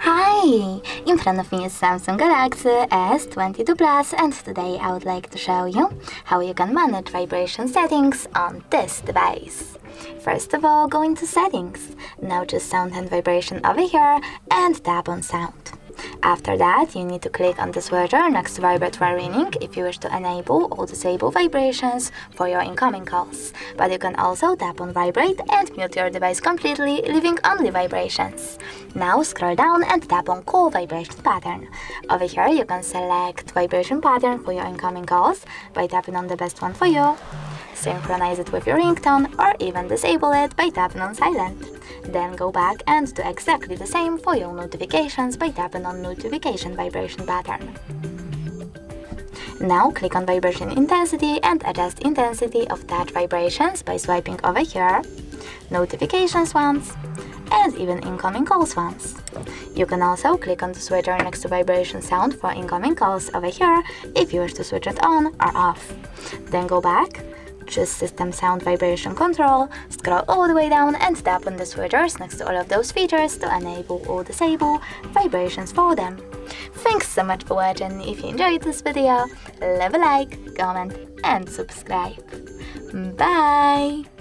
Hi! In front of me is Samsung Galaxy S22 Plus, and today I would like to show you how you can manage vibration settings on this device. First of all, go into Settings. Now choose Sound and Vibration over here and tap on Sound. After that, you need to click on the switcher next to vibratory ringing if you wish to enable or disable vibrations for your incoming calls. But you can also tap on Vibrate and mute your device completely, leaving only vibrations. Now scroll down and tap on Call Vibration Pattern. Over here, you can select vibration pattern for your incoming calls by tapping on the best one for you. Synchronize it with your ringtone or even disable it by tapping on Silent. Then go back and do exactly the same for your notifications by tapping on Notification Vibration Pattern. Now click on Vibration Intensity and adjust intensity of touch vibrations by swiping over here, Notifications ones, and even incoming calls ones. You can also click on the switcher next to Vibration Sound for incoming calls over here if you wish to switch it on or off. Then go back, choose System Sound Vibration Control, scroll all the way down and tap on the switchers next to all of those features to enable or disable vibrations for them. Thanks so much for watching. If you enjoyed this video, leave a like, comment and subscribe. Bye!